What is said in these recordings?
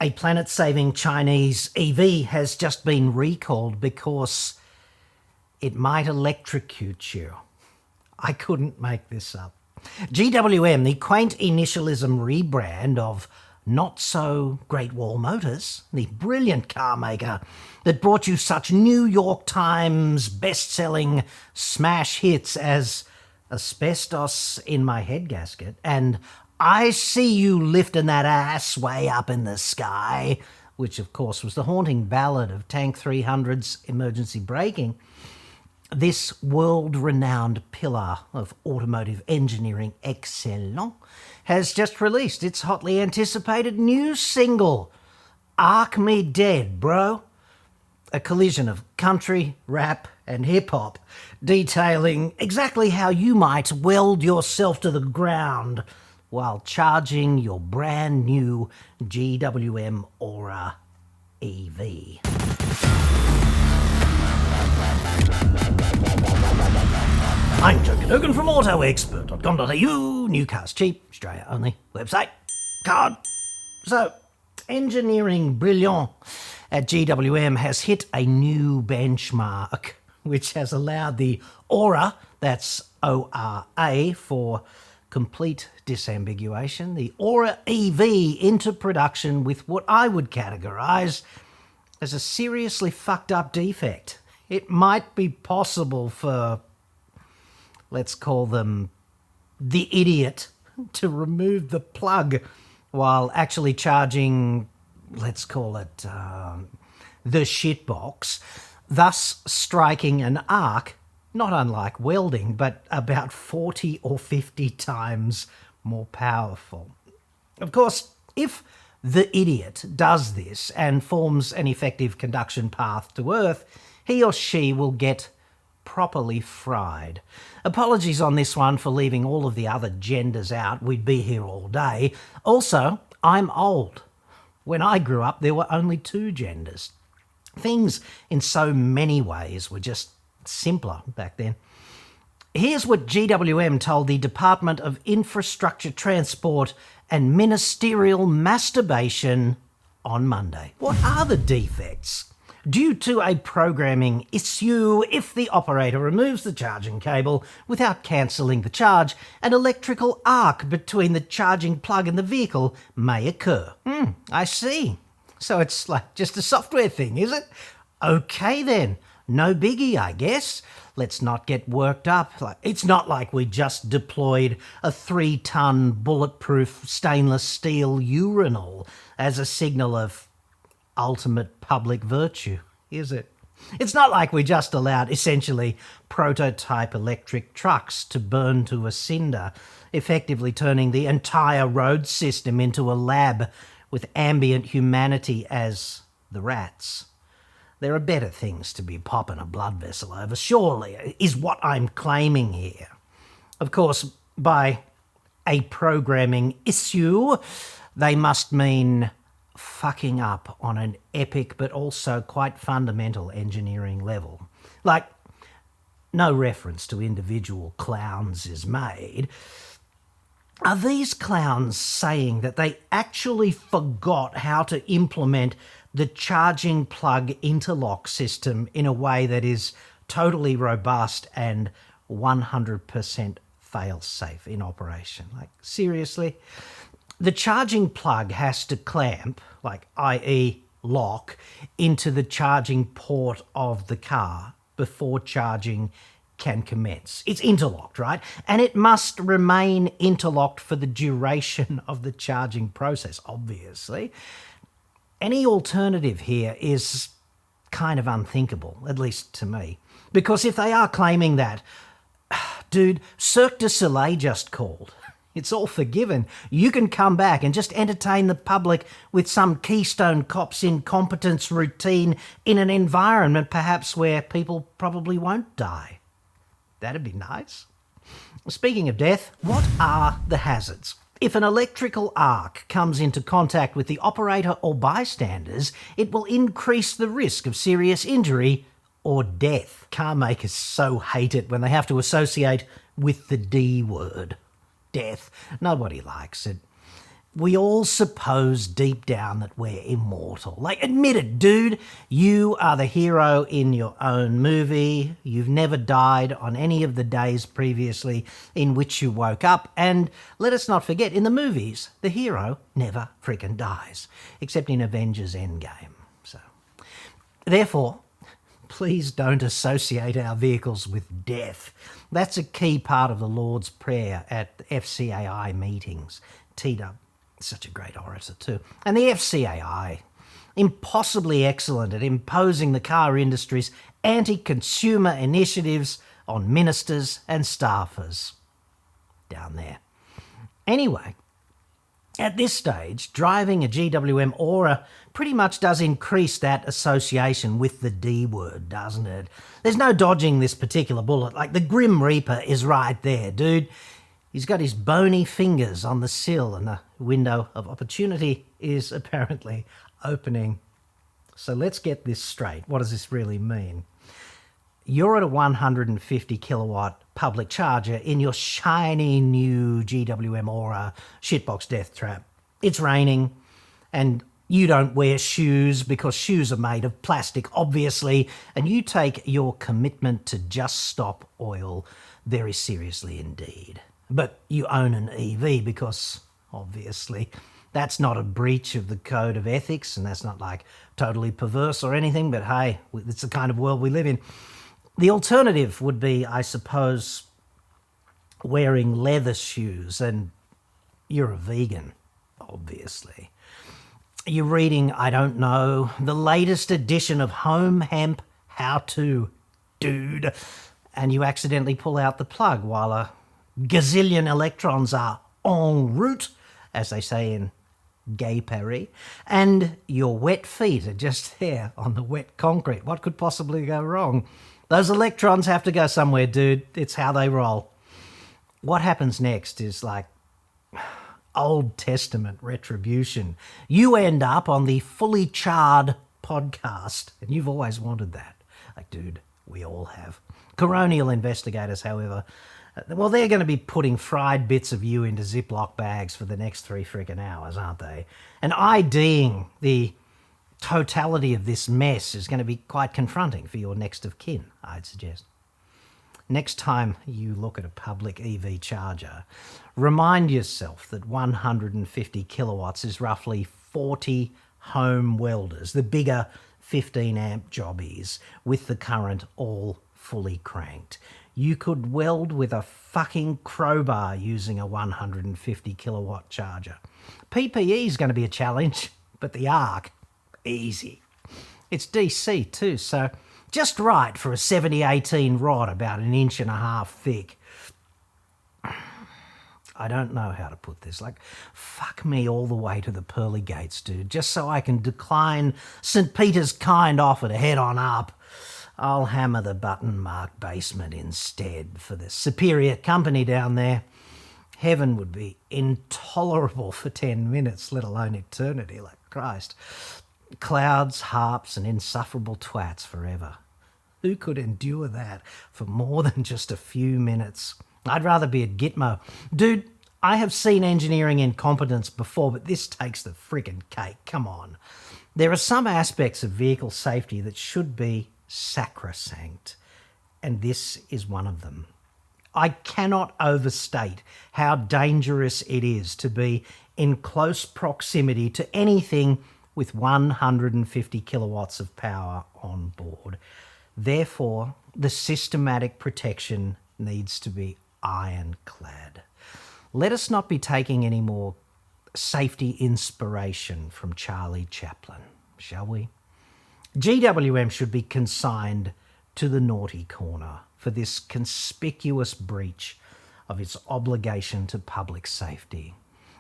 A planet-saving Chinese EV has just been recalled because it might electrocute you. I couldn't make this up. GWM, the quaint initialism rebrand of Not So Great Wall Motors, the brilliant car maker that brought you such New York Times best-selling smash hits as Asbestos in My Head Gasket and I See You Lifting That Ass Way Up in the Sky, which of course was the haunting ballad of Tank 300's emergency braking. This world-renowned pillar of automotive engineering excellence has just released its hotly anticipated new single, Arc Me Dead, Bro. A collision of country, rap and hip-hop, detailing exactly how you might weld yourself to the ground while charging your brand new GWM Ora EV. I'm John Cadogan from AutoExpert.com.au, new cars cheap, Australia only, website, card. So, engineering brilliant at GWM has hit a new benchmark, which has allowed the Ora, that's O-R-A for complete disambiguation, the Ora EV into production with what I would categorise as a seriously fucked up defect. It might be possible for, let's call them, the idiot to remove the plug while actually charging, let's call it, the shitbox, thus striking an arc, not unlike welding, but about 40 or 50 times more powerful. Of course, if the idiot does this and forms an effective conduction path to Earth, he or she will get properly fried. Apologies on this one for leaving all of the other genders out. We'd be here all day. Also, I'm old. When I grew up, there were only two genders. Things in so many ways were just simpler back then. Here's what GWM told the Department of Infrastructure, Transport and Ministerial Masturbation on Monday. What are the defects? Due to a programming issue, if the operator removes the charging cable without cancelling the charge, an electrical arc between the charging plug and the vehicle may occur. I see. So it's like just a software thing, is it? Okay then. No biggie, I guess. Let's not get worked up. It's not like we just deployed a 3-ton bulletproof stainless steel urinal as a signal of ultimate public virtue, is it? It's not like we just allowed essentially prototype electric trucks to burn to a cinder, effectively turning the entire road system into a lab with ambient humanity as the rats. There are better things to be popping a blood vessel over, surely, is what I'm claiming here. Of course, by a programming issue, they must mean fucking up on an epic but also quite fundamental engineering level. Like, no reference to individual clowns is made. Are these clowns saying that they actually forgot how to implement the charging plug interlock system in a way that is totally robust and 100% fail-safe in operation? Like, seriously? The charging plug has to clamp, like i.e. lock, into the charging port of the car before charging can commence. It's interlocked, right? And it must remain interlocked for the duration of the charging process, obviously. Any alternative here is kind of unthinkable, at least to me. Because if they are claiming that, dude, Cirque du Soleil just called. It's all forgiven. You can come back and just entertain the public with some Keystone Cops incompetence routine in an environment perhaps where people probably won't die. That'd be nice. Speaking of death, what are the hazards? If an electrical arc comes into contact with the operator or bystanders, it will increase the risk of serious injury or death. Car makers so hate it when they have to associate with the D word. Death. Nobody likes it. we all suppose deep down that we're immortal. Like, admit it, dude. You are the hero in your own movie. You've never died on any of the days previously in which you woke up. And let us not forget, in the movies, the hero never freaking dies, except in Avengers Endgame. So, therefore, please don't associate our vehicles with death. That's a key part of the Lord's Prayer at FCAI meetings. T-Dub, such a great orator too. And the FCAI, impossibly excellent at imposing the car industry's anti-consumer initiatives on ministers and staffers down there. Anyway, at this stage, driving a GWM Ora pretty much does increase that association with the D word, doesn't it? There's no dodging this particular bullet. Like, the Grim Reaper is right there, dude. He's got his bony fingers on the sill and the window of opportunity is apparently opening. So let's get this straight. What does this really mean? You're at a 150 kilowatt public charger in your shiny new GWM Ora shitbox death trap. It's raining and you don't wear shoes because shoes are made of plastic, obviously, and you take your commitment to just stop oil very seriously indeed. But you own an EV because, obviously, that's not a breach of the code of ethics and that's not like totally perverse or anything, but hey, it's the kind of world we live in. The alternative would be, I suppose, wearing leather shoes, and you're a vegan, obviously. You're reading, I don't know, the latest edition of Home Hemp How To, dude, and you accidentally pull out the plug while a gazillion electrons are en route, as they say in Gay Paris, and your wet feet are just there on the wet concrete. What could possibly go wrong? Those electrons have to go somewhere, dude. It's how they roll. What happens next is like Old Testament retribution. You end up on the Fully Charred podcast, and you've always wanted that. Like, dude, we all have. Coronial investigators, however, well, they're going to be putting fried bits of you into Ziploc bags for the next 3 freaking hours, aren't they? And IDing the totality of this mess is going to be quite confronting for your next of kin, I'd suggest. Next time you look at a public EV charger, remind yourself that 150 kilowatts is roughly 40 home welders, the bigger 15 amp jobbies, with the current all fully cranked. You could weld with a fucking crowbar using a 150 kilowatt charger. PPE is going to be a challenge, but the arc, easy. It's DC too, so just right for a 70-18 rod about 1.5 inches thick. I don't know how to put this. Like, fuck me all the way to the pearly gates, dude, just so I can decline St. Peter's kind offer to head on up. I'll hammer the button-marked basement instead for the superior company down there. Heaven would be intolerable for 10 minutes, let alone eternity, like Christ. Clouds, harps, and insufferable twats forever. Who could endure that for more than just a few minutes? I'd rather be at Gitmo. Dude, I have seen engineering incompetence before, but this takes the frickin' cake. Come on. There are some aspects of vehicle safety that should be sacrosanct, and this is one of them. I cannot overstate how dangerous it is to be in close proximity to anything with 150 kilowatts of power on board. Therefore, the systematic protection needs to be ironclad. Let us not be taking any more safety inspiration from Charlie Chaplin, shall we? GWM should be consigned to the naughty corner for this conspicuous breach of its obligation to public safety.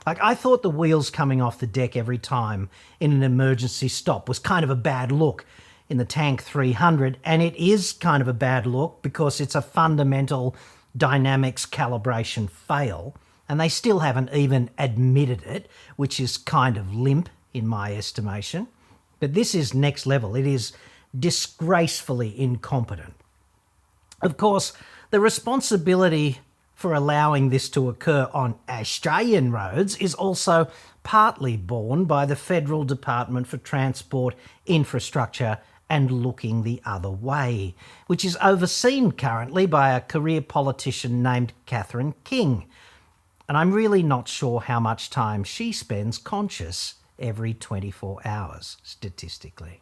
Like, I thought the wheels coming off the deck every time in an emergency stop was kind of a bad look in the Tank 300, and it is kind of a bad look because it's a fundamental dynamics calibration fail, and they still haven't even admitted it, which is kind of limp in my estimation. But this is next level. It is disgracefully incompetent. Of course, the responsibility for allowing this to occur on Australian roads is also partly borne by the Federal Department for Transport, Infrastructure and Looking the Other Way, which is overseen currently by a career politician named Catherine King. And I'm really not sure how much time she spends conscious every 24 hours, statistically.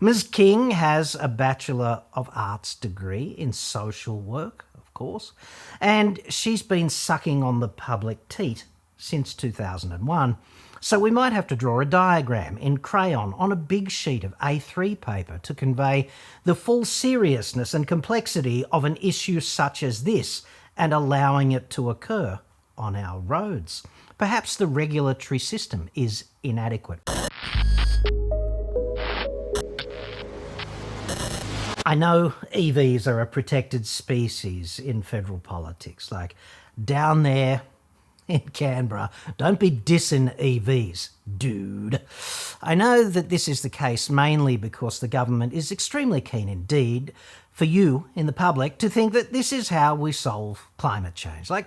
Ms. King has a Bachelor of Arts degree in social work, of course, and she's been sucking on the public teat since 2001. So we might have to draw a diagram in crayon on a big sheet of A3 paper to convey the full seriousness and complexity of an issue such as this and allowing it to occur on our roads. Perhaps the regulatory system is inadequate. I know EVs are a protected species in federal politics, like down there in Canberra. Don't be dissing EVs, dude. I know that this is the case mainly because the government is extremely keen indeed for you in the public to think that this is how we solve climate change. Like,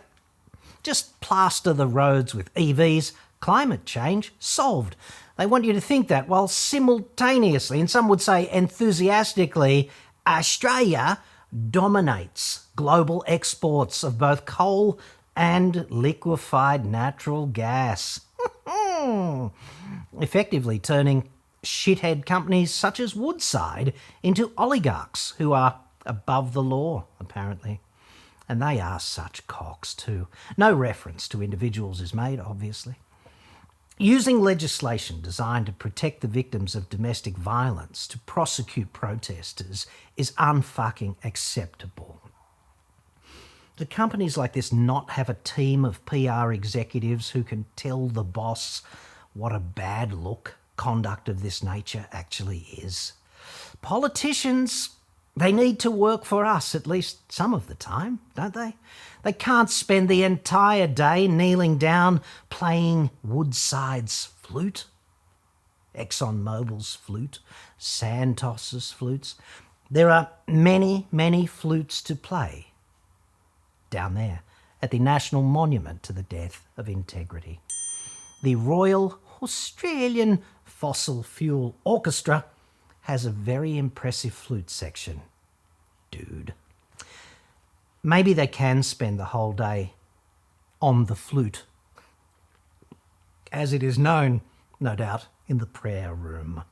just plaster the roads with EVs, climate change solved. They want you to think that while simultaneously, and some would say enthusiastically, Australia dominates global exports of both coal and liquefied natural gas. Effectively turning shithead companies such as Woodside into oligarchs who are above the law, apparently. And they are such cocks too. No reference to individuals is made, obviously. Using legislation designed to protect the victims of domestic violence to prosecute protesters is unfucking acceptable. Do companies like this not have a team of PR executives who can tell the boss what a bad look conduct of this nature actually is? Politicians, they need to work for us at least some of the time, don't they? They can't spend the entire day kneeling down playing Woodside's flute, ExxonMobil's flute, Santos's flutes. There are many, many flutes to play down there at the National Monument to the Death of Integrity. The Royal Australian Fossil Fuel Orchestra has a very impressive flute section, dude. Maybe they can spend the whole day on the flute, as it is known, no doubt, in the prayer room.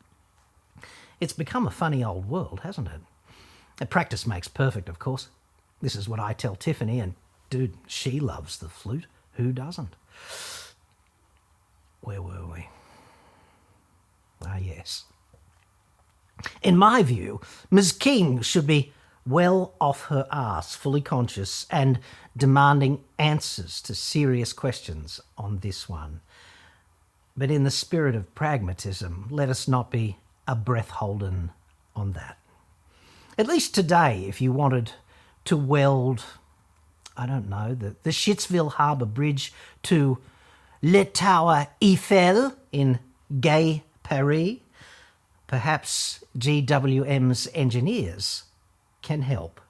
It's become a funny old world, hasn't it? Practice makes perfect, of course. This is what I tell Tiffany, and dude, she loves the flute. Who doesn't? Where were we? Ah, yes. In my view, Ms. King should be well off her arse, fully conscious and demanding answers to serious questions on this one. But in the spirit of pragmatism, let us not be a breath holden on that. At least today, if you wanted to weld, I don't know, the Shitsville Harbour Bridge to Le Tower Eiffel in Gay Paris, perhaps GWM's engineers can help.